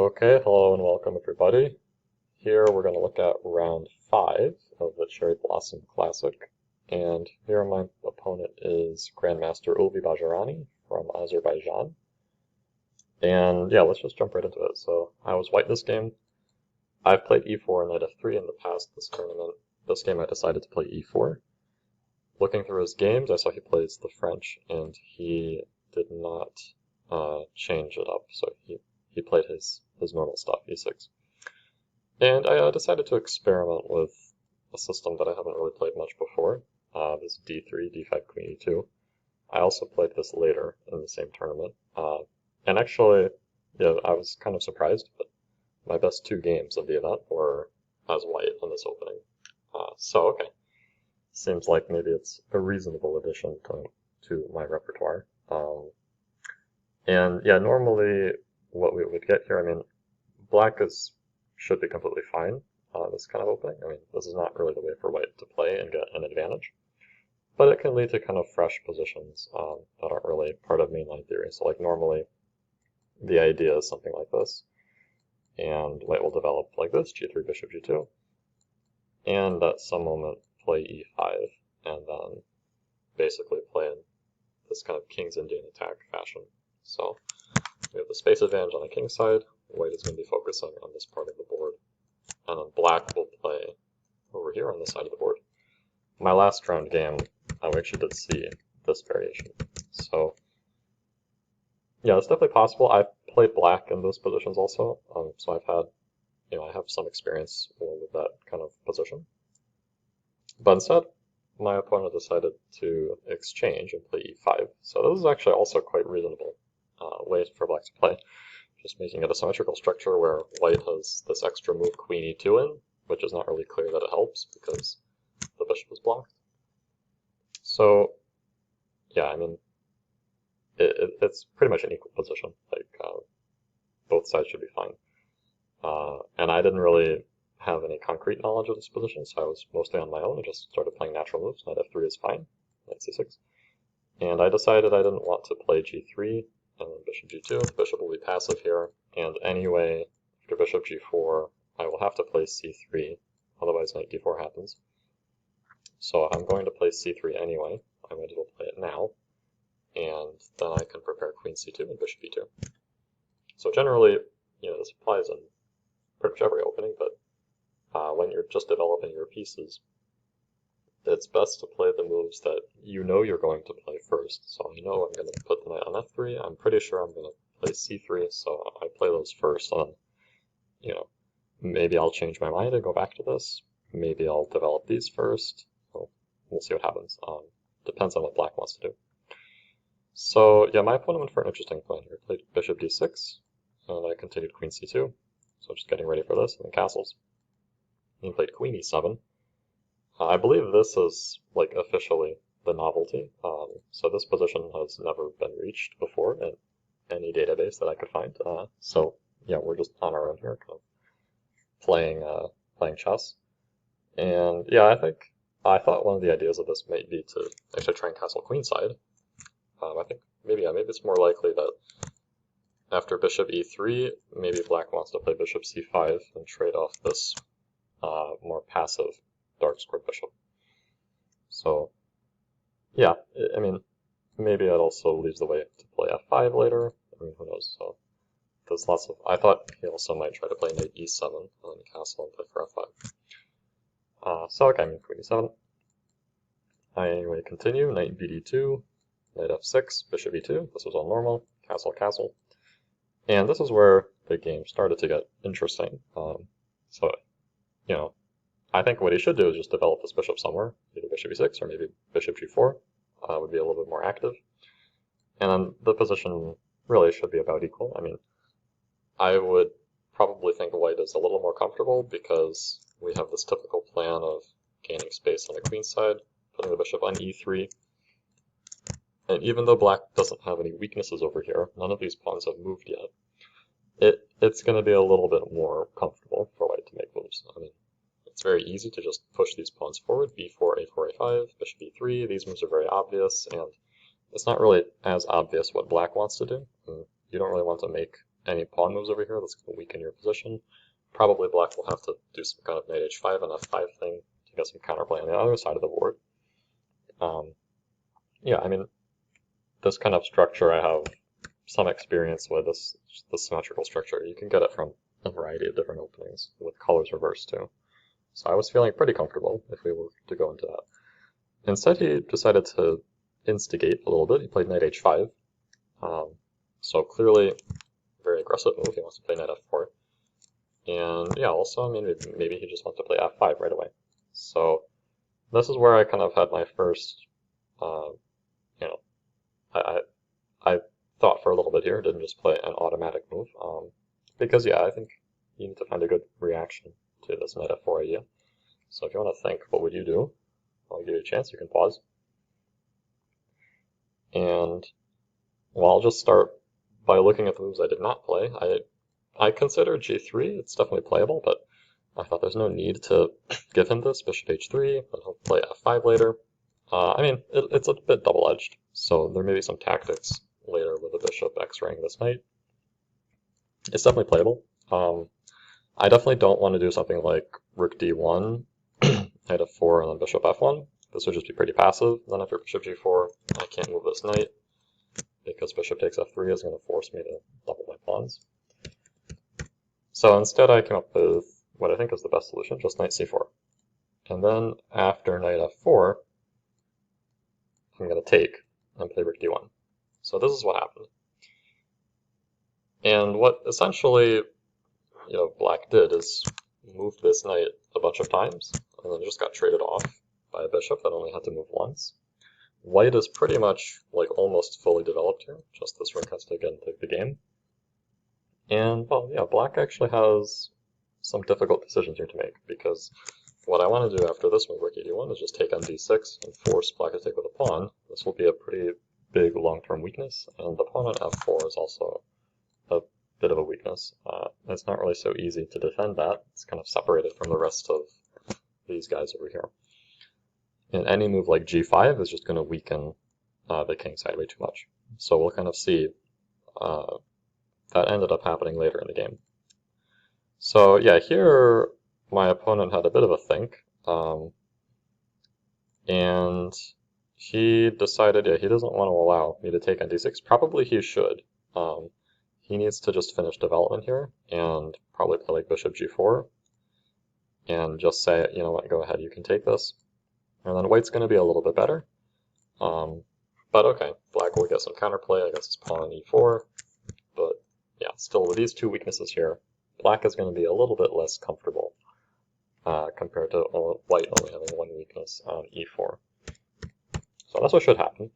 Okay, hello and welcome everybody. Here we're going to look at round 5 of the Cherry Blossom Classic. And here my opponent is Grandmaster Ulvi Bajarani from Azerbaijan. And yeah, let's just jump right into it. So I was white this game. I've played e4 and knight f3 in the past this tournament. This game I decided to play e4. Looking through his games, I saw he plays the French, and he did not change it up. So he played his normal stuff, e6. And I decided to experiment with a system that I haven't really played much before, this d3, d5, queen e2. I also played this later in the same tournament. And actually, yeah, I was kind of surprised, but my best 2 games of the event were as white in this opening. So, okay. Seems like maybe it's a reasonable addition to my repertoire. And yeah, normally what we would get here, I mean, black should be completely fine, this kind of opening. I mean, this is not really the way for white to play and get an advantage, but it can lead to kind of fresh positions that aren't really part of mainline theory. So like normally the idea is something like this, and white will develop like this, g3, bishop g2, and at some moment play e5, and then basically play in this kind of King's Indian attack fashion. So we have the space advantage on the king side. White is going to be focusing on this part of the board, and then black will play over here on this side of the board. My last round game, I actually did see this variation. So yeah, it's definitely possible. I've played black in those positions also, so I've had, I have some experience with that kind of position. But instead, my opponent decided to exchange and play e5. So this is actually also quite reasonable way for black to play. Just making it a symmetrical structure where white has this extra move queen e2 in, which is not really clear that it helps because the bishop is blocked. So yeah, I mean, it's pretty much an equal position. Like both sides should be fine. And I didn't really have any concrete knowledge of this position, so I was mostly on my own. I just started playing natural moves. Knight f3 is fine, knight c6. And I decided I didn't want to play g3, and then bishop g2. The bishop will be passive here, and anyway, after bishop g4, I will have to play c3, otherwise knight d4 happens. So I'm going to play c3 anyway. I might as well play it now, and then I can prepare queen c2 and bishop e2. So generally, this applies in pretty much every opening, but when you're just developing your pieces, it's best to play the moves that you know you're going to play first. So I know I'm going to put the knight on f3. I'm pretty sure I'm going to play c3, so I play those first. And then, maybe I'll change my mind and go back to this. Maybe I'll develop these first. So we'll see what happens. Depends on what black wants to do. So yeah, my opponent went for an interesting plan here. Played bishop d6, and I continued queen c2. So just getting ready for this, and then castles. He played queen e7. I believe this is like officially the novelty. So this position has never been reached before in any database that I could find. So yeah, we're just on our own here, kind of playing chess. And yeah, I thought one of the ideas of this might be to actually try and castle queenside. I think maybe it's more likely that after bishop e3, maybe black wants to play bishop c5 and trade off this more passive dark squared bishop. So yeah, I mean, maybe it also leaves the way to play f5 later. I mean, who knows? So there's lots of. I thought he also might try to play knight e7 and then castle and play for f5. So okay, I mean queen e7. I anyway continue. Knight bd2, knight f6, bishop e2. This was all normal. Castle, castle. And this is where the game started to get interesting. So I think what he should do is just develop this bishop somewhere, either bishop e6 or maybe bishop g4 would be a little bit more active. And then the position really should be about equal. I mean, I would probably think white is a little more comfortable because we have this typical plan of gaining space on the queen side, putting the bishop on e3. And even though black doesn't have any weaknesses over here, none of these pawns have moved yet, it's going to be a little bit more comfortable for white to make moves. I mean, it's very easy to just push these pawns forward, b4, a4, a5, bishop e3. These moves are very obvious, and it's not really as obvious what black wants to do. You don't really want to make any pawn moves over here that's going to weaken your position. Probably black will have to do some kind of knight h5 and f5 thing to get some counterplay on the other side of the board. Yeah, I mean, this kind of structure I have some experience with, this symmetrical structure. You can get it from a variety of different openings, with colors reversed too. So I was feeling pretty comfortable if we were to go into that. Instead, he decided to instigate a little bit. He played knight h5. So clearly, very aggressive move. He wants to play knight f4. And yeah, also, I mean, maybe he just wants to play f5 right away. So this is where I kind of had my first, you know, I thought for a little bit here, didn't just play an automatic move. Because yeah, I think you need to find a good reaction to this knight f4 idea. So if you want to think, what would you do? I'll give you a chance, you can pause. And well, I'll just start by looking at the moves I did not play. I consider g3, it's definitely playable, but I thought there's no need to give him this, bishop h3, but he'll play f5 later. I mean, it's a bit double-edged, so there may be some tactics later with the bishop x-raying this knight. It's definitely playable. I definitely don't want to do something like rook d1, knight f4, and then bishop f1. This would just be pretty passive. Then after bishop g4, I can't move this knight, because bishop takes f3 is going to force me to double my pawns. So instead I came up with what I think is the best solution, just knight c4. And then after knight f4, I'm going to take and play rook d1. So this is what happened. And what essentially, black did is moved this knight a bunch of times, and then just got traded off by a bishop that only had to move once. White is pretty much almost fully developed here, just this ring has to again take the game. And well, yeah, black actually has some difficult decisions here to make, because what I want to do after this move, rook e1, is just take on d6 and force black to take with a pawn. This will be a pretty big long-term weakness, and the pawn on f4 is also a bit of a weakness. It's not really so easy to defend that. It's kind of separated from the rest of these guys over here. And any move like g5 is just going to weaken the king side way too much. So we'll kind of see that ended up happening later in the game. So yeah, here my opponent had a bit of a think, and he decided, yeah, he doesn't want to allow me to take on d6. Probably he should. He needs to just finish development here and probably play like bishop g4 and just say, you know what, go ahead, you can take this. And then white's going to be a little bit better. But okay, black will get some counterplay, I guess his pawn on e4. But yeah, still with these two weaknesses here, black is going to be a little bit less comfortable compared to white only having one weakness on e4. So that's what should happen.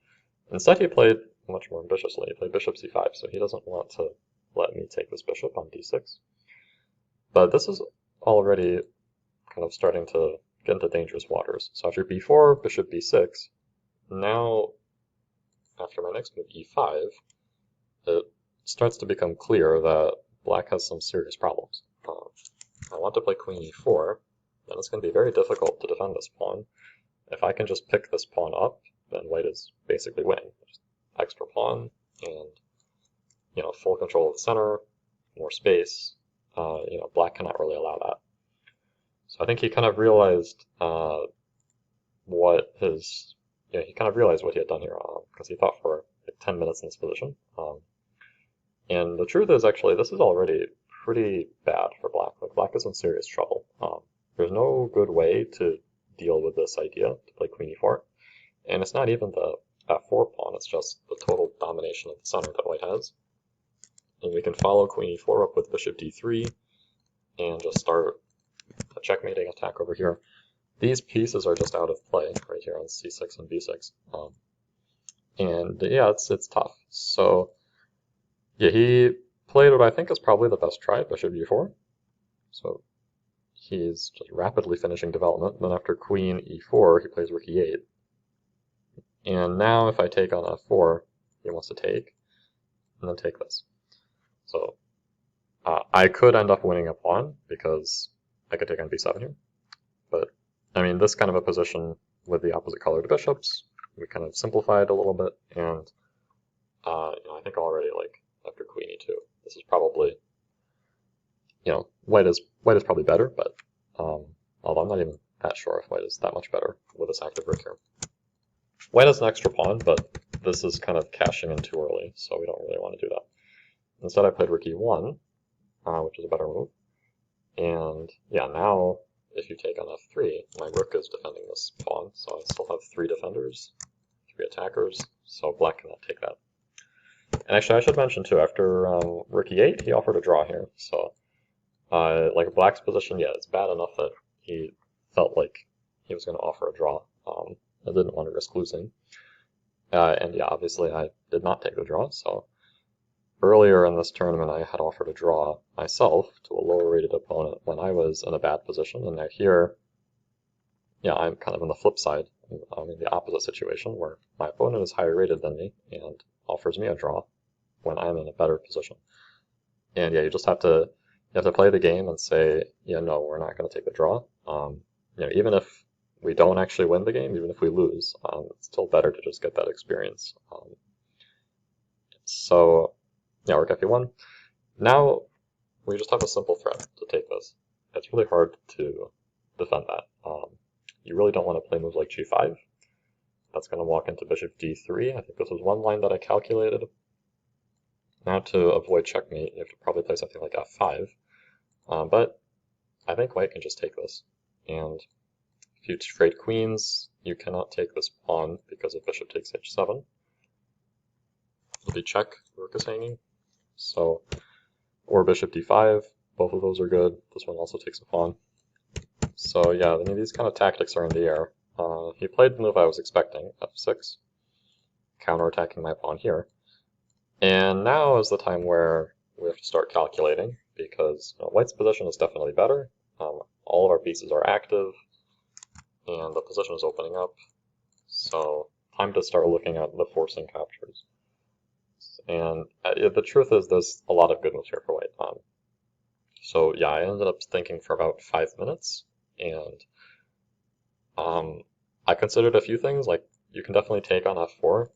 Instead he played much more ambitiously. He played bishop c5, so he doesn't want to let me take this bishop on d6. But this is already kind of starting to get into dangerous waters. So after b4, bishop b6, now after my next move, e5, it starts to become clear that black has some serious problems. I want to play queen e4, then it's going to be very difficult to defend this pawn. If I can just pick this pawn up, then white is basically winning. Just extra pawn and full control of the center, more space. Black cannot really allow that. So I think he kind of realized what he had done here, because he thought for like 10 minutes in this position. And the truth is, actually, this is already pretty bad for black. Like, black is in serious trouble. There's no good way to deal with this idea, to play queen e4. And it's not even the f4 pawn, it's just the total domination of the center that white has. And we can follow queen e4 up with bishop d3, and just start a checkmating attack over here. These pieces are just out of play right here on c6 and b6. And yeah, it's tough. So yeah, he played what I think is probably the best try, bishop g4. So he's just rapidly finishing development. Then after queen e4, he plays rook e8. And now if I take on f4, he wants to take, and then take this. So I could end up winning a pawn, because I could take on b7 here. But, I mean, this kind of a position with the opposite colored bishops, we kind of simplified a little bit, and I think already, like, after queen e2, this is probably, white is probably better, but although I'm not even that sure if white is that much better with this active rook here. White has an extra pawn, but this is kind of cashing in too early, so we don't really want to do that. Instead, I played rook e1, which is a better move. And yeah, now if you take on f3, my rook is defending this pawn, so I still have 3 defenders, 3 attackers, so black cannot take that. And actually, I should mention too, after rook e8, he offered a draw here, so like black's position, yeah, it's bad enough that he felt like he was going to offer a draw. I didn't want to risk losing. And yeah, obviously I did not take the draw, so earlier in this tournament I had offered a draw myself to a lower rated opponent when I was in a bad position, and now here, yeah, I'm kind of on the flip side. I'm in the opposite situation where my opponent is higher rated than me and offers me a draw when I'm in a better position. And yeah, you have to play the game and say, yeah, no, we're not going to take the draw. Even if we don't actually win the game, even if we lose, it's still better to just get that experience. So yeah, rook f1. Now we just have a simple threat to take this. It's really hard to defend that. You really don't want to play moves like g5. That's going to walk into bishop d3. I think this was one line that I calculated. Now to avoid checkmate, you have to probably play something like f5. But I think white can just take this. And if you trade queens, you cannot take this pawn because if bishop takes h7. It'll be check, rook is hanging. So, or bishop d5, both of those are good. This one also takes a pawn. So yeah, I mean, these kind of tactics are in the air. He played the move I was expecting, f6, counterattacking my pawn here. And now is the time where we have to start calculating, because white's position is definitely better. All of our pieces are active, and the position is opening up. So time to start looking at the forcing captures. And the truth is there's a lot of good moves here for white. So yeah, I ended up thinking for about 5 minutes, and I considered a few things, like you can definitely take on f4,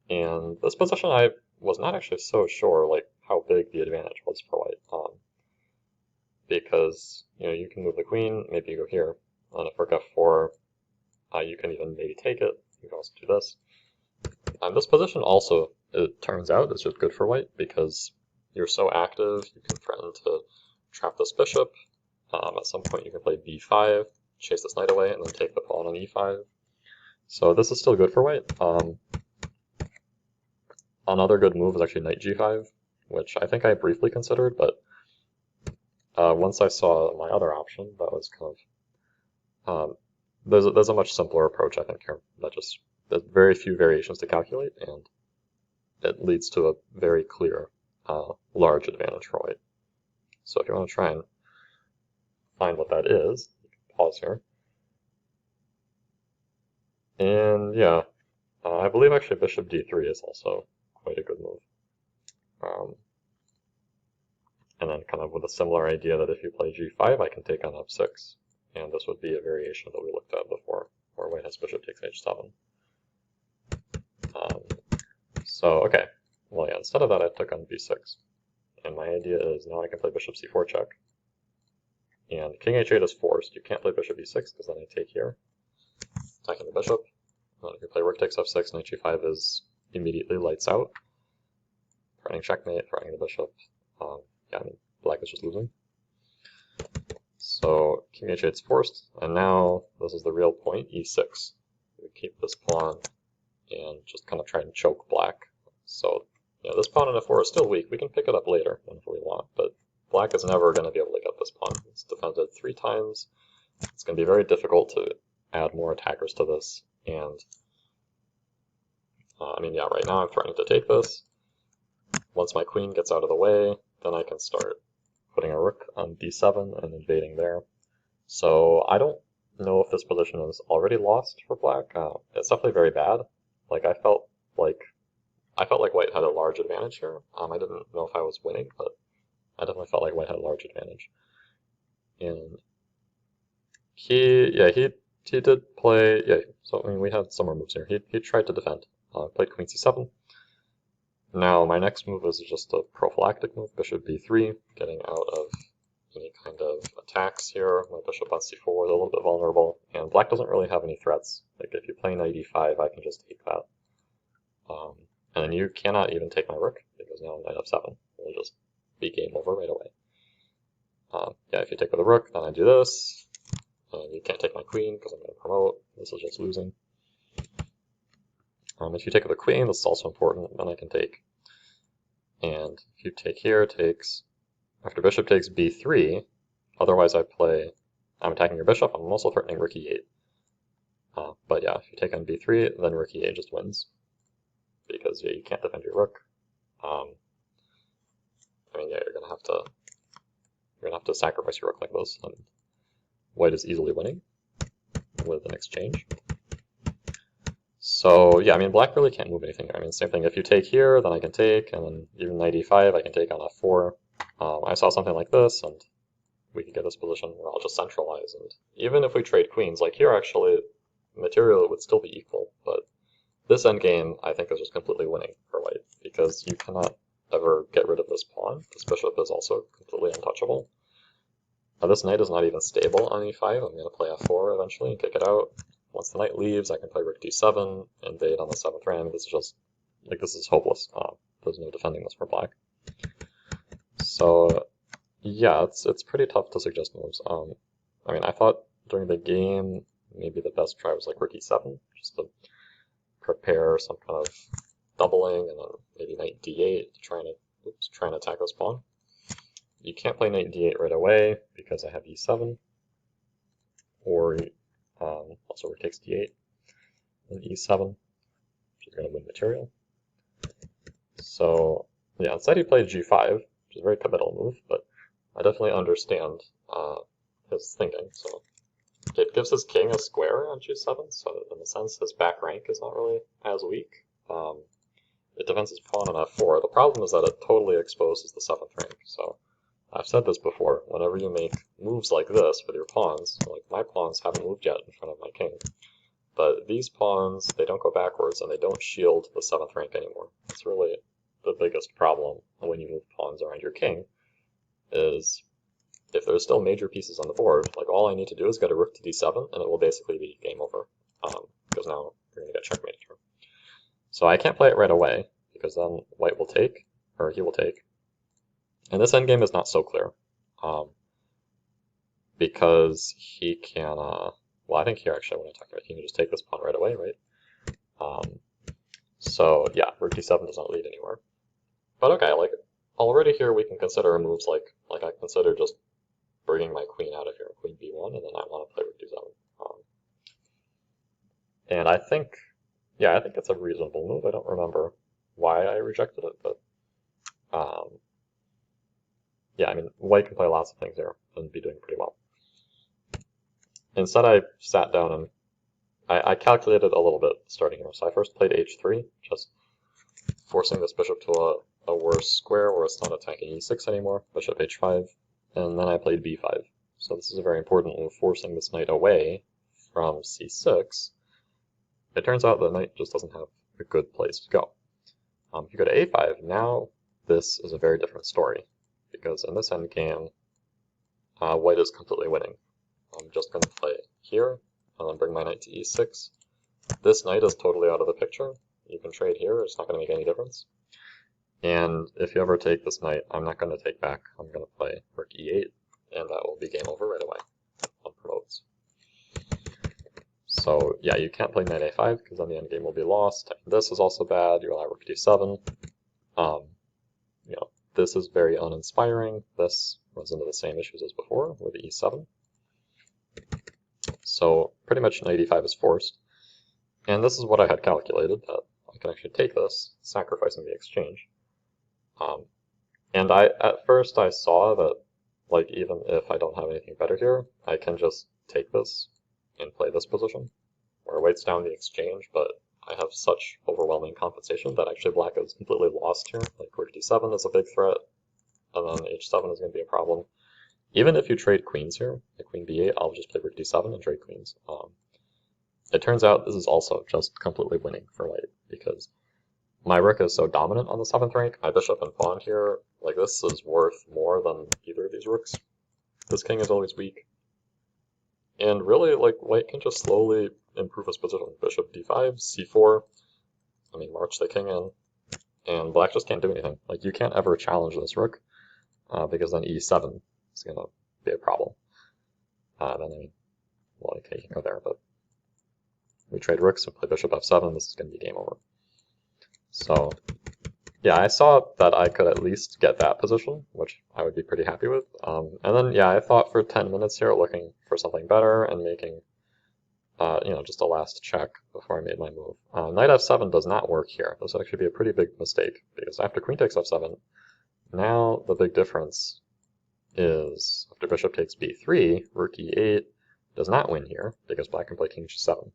and this position I was not actually so sure like how big the advantage was for white, because you can move the queen, maybe you go here, and if rook f4, you can even maybe take it. You can also do this. This position also, it turns out, is just good for white because you're so active. You can threaten to trap this bishop. At some point, you can play b5, chase this knight away, and then take the pawn on e5. So this is still good for white. Another good move is actually knight g5, which I think I briefly considered, but once I saw my other option, that was kind of there's a much simpler approach, I think, here. There's very few variations to calculate, and it leads to a very clear large advantage for white. So if you want to try and find what that is, you can pause here. And yeah, I believe actually bishop d3 is also quite a good move. And then kind of with a similar idea that if you play g5, I can take on f6. And this would be a variation that we looked at before, where white has bishop takes h7. So, okay. Well, yeah, instead of that, I took on b6. And my idea is now I can play bishop c4 check. And king h8 is forced. You can't play bishop e6 because then I take here, attacking the bishop. And if you play rook takes f6, knight g5 is immediately lights out. Threatening checkmate, threatening the bishop. Yeah, I mean, black is just losing. So king h8 is forced, and now this is the real point, e6. We keep this pawn and just kind of try and choke black. So this pawn in f4 is still weak. We can pick it up later whenever we want, but black is never going to be able to get this pawn. It's defended 3 times. It's going to be very difficult to add more attackers to this, and I mean, yeah, right now I'm threatening to take this. Once my queen gets out of the way, then I can start putting a rook on d7 and invading there. So I don't know if this position is already lost for black. It's definitely very bad. Like I felt like white had a large advantage here. I didn't know if I was winning, but I definitely felt like white had a large advantage. And he did play, so I mean we had some more moves here. He tried to defend. Played queen c7. Now my next move is just a prophylactic move, bishop b3, getting out of any kind of attacks here. My bishop on c4 is a little bit vulnerable, and black doesn't really have any threats. Like if you play knight e5, I can just take that. And then you cannot even take my rook, because now knight f7 will just be game over right away. Yeah, if you take with a rook, then I do this, and you can't take my queen because I'm going to promote. This is just losing. If you take with a queen, this is also important, then I can take. And if you take here, takes, after bishop takes b3, otherwise I'm attacking your bishop, I'm also threatening rook e8. But yeah, if you take on b3, then rook e8 just wins. Because yeah, you can't defend your rook. I mean, yeah, you're gonna have to sacrifice your rook like this, and white is easily winning with an exchange. So yeah, I mean, black really can't move anything here. I mean, same thing. If you take here, then I can take, and then even knight e5, I can take on f4. I saw something like this, and we could get this position where I'll just centralize. And even if we trade queens, like here, actually, material would still be equal, but this endgame, I think, is just completely winning for white, because you cannot ever get rid of this pawn. This bishop is also completely untouchable. Now, this knight is not even stable on e5. I'm going to play f4 eventually and kick it out. Once the knight leaves, I can play rook d7, invade on the 7th rank. This is just, like, this is hopeless. There's no defending this for black. So, yeah, it's pretty tough to suggest moves. I mean, I thought during the game, maybe the best try was like rook e7, just to prepare some kind of doubling, and then maybe knight d8 to try and attack this pawn. You can't play knight d8 right away because I have e7, or also rook takes d8 and e7, which is going to win material. So yeah, instead he played g5, which is a very committal move, but I definitely understand his thinking. So it gives his king a square on g7, so in a sense his back rank is not really as weak. It defends his pawn on f4. The problem is that it totally exposes the 7th rank. So I've said this before, whenever you make moves like this with your pawns, like my pawns haven't moved yet in front of my king, but these pawns, they don't go backwards and they don't shield the 7th rank anymore. It's really the biggest problem when you move pawns around your king, is if there's still major pieces on the board, like all I need to do is get a rook to d7 and it will basically be game over, because now you're going to get checkmated here. So I can't play it right away, because then white will take, or he will take. And this endgame is not so clear, because he can, well, I think here actually when I talk about it, he can just take this pawn right away, right? So yeah, rook d7 does not lead anywhere. But okay, like already here we can consider moves like I consider just bringing my queen out of here, queen b1, and then I want to play rook d7. And I think it's a reasonable move. I don't remember why I rejected it, but yeah, I mean, white can play lots of things here and be doing pretty well. Instead, I sat down and I calculated a little bit starting here. So I first played h3, just forcing this bishop to a worse square where it's not attacking e6 anymore, bishop h5, and then I played b5. So this is a very important move, forcing this knight away from c6. It turns out the knight just doesn't have a good place to go. If you go to a5, now this is a very different story, because in this endgame, white is completely winning. I'm just going to play here, and then bring my knight to e6. This knight is totally out of the picture. You can trade here, it's not going to make any difference. And if you ever take this knight, I'm not going to take back. I'm going to play rook e8, and that will be game over right away on promotes. So yeah, you can't play knight a5, because then the endgame will be lost. This is also bad. You allow rook d7. You know, this is very uninspiring. This runs into the same issues as before with e7. So pretty much knight e5 is forced. And this is what I had calculated, that I can actually take this, sacrificing the exchange. And at first I saw that, like, even if I don't have anything better here, I can just take this and play this position, where it weights down the exchange, but I have such overwhelming compensation that actually black is completely lost here. Like rook d7 is a big threat, and then h7 is going to be a problem. Even if you trade queens here, like queen b8, I'll just play rook d7 and trade queens. It turns out this is also just completely winning for white, because my rook is so dominant on the 7th rank, my bishop and pawn here, like this is worth more than either of these rooks. This king is always weak. And really, like, white can just slowly improve his position. Bishop d5, c4, I mean, march the king in, and black just can't do anything. Like, you can't ever challenge this rook, because then e7 is going to be a problem. Then, I mean, well, okay, you can go there, but we trade rooks and play bishop f7, this is going to be game over. So, yeah, I saw that I could at least get that position, which I would be pretty happy with. And then, yeah, I thought for 10 minutes here, looking for something better and making, you know, just a last check before I made my move. Knight f7 does not work here. This would actually be a pretty big mistake, because after queen takes f7, now the big difference is after bishop takes b3, rook e8 does not win here, because black can play king g7.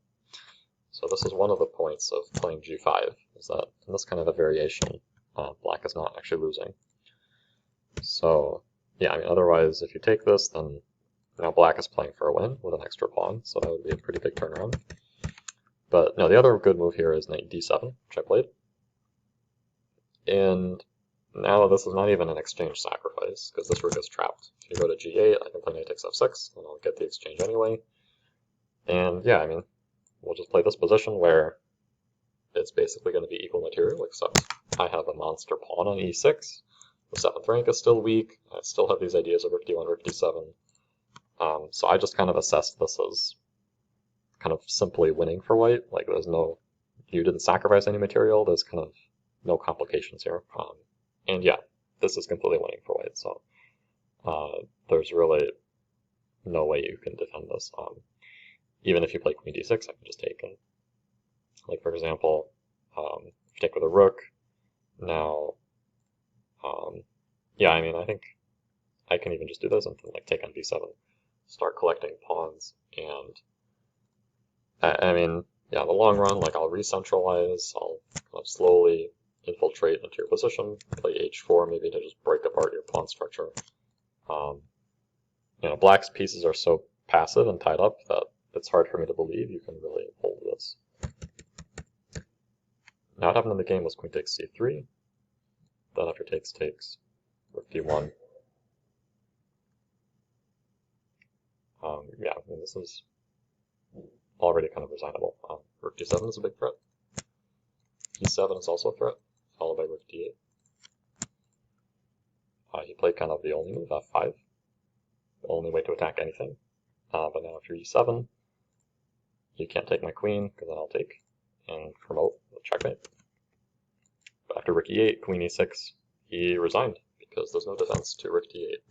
So this is one of the points of playing g5, is that in this kind of a variation, black is not actually losing. So, yeah, I mean, otherwise, if you take this, then now black is playing for a win with an extra pawn, so that would be a pretty big turnaround. But no, the other good move here is knight d7, which I played. And now this is not even an exchange sacrifice, because this rook is trapped. If you go to g8, I can play knight takes f6, and I'll get the exchange anyway. And yeah, I mean, we'll just play this position where it's basically going to be equal material, except I have a monster pawn on e6. The 7th rank is still weak. I still have these ideas of rook d1, rook d7. So I just kind of assessed this as kind of simply winning for white. Like, there's no, you didn't sacrifice any material. There's kind of no complications here. And yeah, this is completely winning for white. So there's really no way you can defend this. Even if you play queen d6, I can just take. And like, for example, if you take with a rook, now, yeah, I mean, I think I can even just do this and then, like, take on b7, start collecting pawns, and I mean, yeah, in the long run, like, I'll re-centralize, I'll kind of slowly infiltrate into your position, play h4 maybe to just break apart your pawn structure. You know, black's pieces are so passive and tied up that it's hard for me to believe you can really hold this. Now what happened in the game was queen takes c3, then after takes, rook d1. Yeah, I mean, this is already kind of resignable. Rook d7 is a big threat. e7 is also a threat, followed by rook d8. He played kind of the only move, f5, the only way to attack anything. But now after e7, you can't take my queen, because then I'll take and promote the checkmate. But after rook e8, queen e6, he resigned, because there's no defense to rook d8.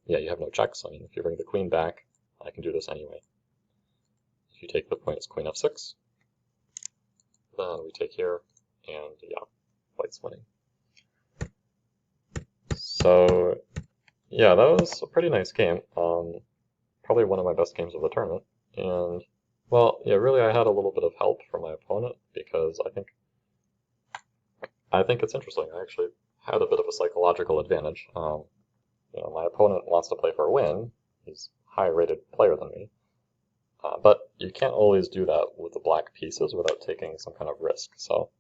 Yeah, you have no checks. I mean, if you bring the queen back, I can do this anyway. If you take the point, it's queen f6. Then we take here, and yeah, white's winning. So, yeah, that was a pretty nice game. Probably one of my best games of the tournament. And, well, yeah, really I had a little bit of help from my opponent, because I think it's interesting. I actually had a bit of a psychological advantage. You know, my opponent wants to play for a win. He's a higher-rated player than me. But you can't always do that with the black pieces without taking some kind of risk. So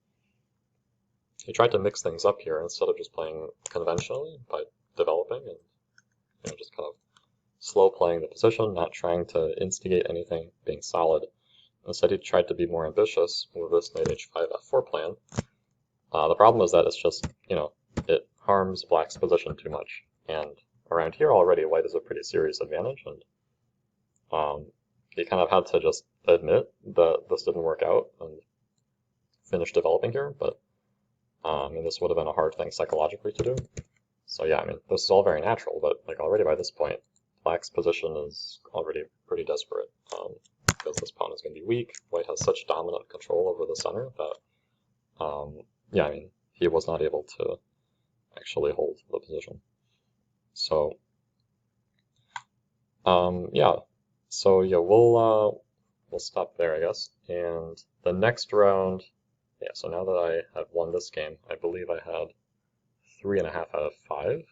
he tried to mix things up here instead of just playing conventionally by developing and, you know, just kind of slow playing the position, not trying to instigate anything, being solid. Instead, he tried to be more ambitious with this knight h5 f4 plan. The problem is that it's just, you know, it harms black's position too much. And around here already, white is a pretty serious advantage, and he kind of had to just admit that this didn't work out and finish developing here, but I mean, this would have been a hard thing psychologically to do. So yeah, I mean, this is all very natural, but like already by this point, black's position is already pretty desperate, because this pawn is going to be weak. White has such dominant control over the center that, yeah, I mean, he was not able to actually hold the position. So, yeah. So yeah, we'll stop there, I guess. And the next round, yeah. So now that I have won this game, I believe I had 3.5 out of 5,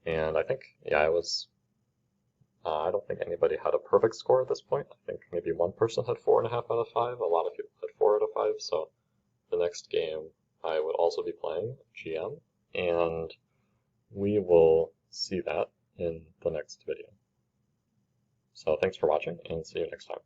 and I think, yeah, I was. I don't think anybody had a perfect score at this point. I think maybe one person had 4.5 out of 5. A lot of people had 4 out of 5, so the next game I would also be playing GM, and we will see that in the next video. So thanks for watching, and see you next time.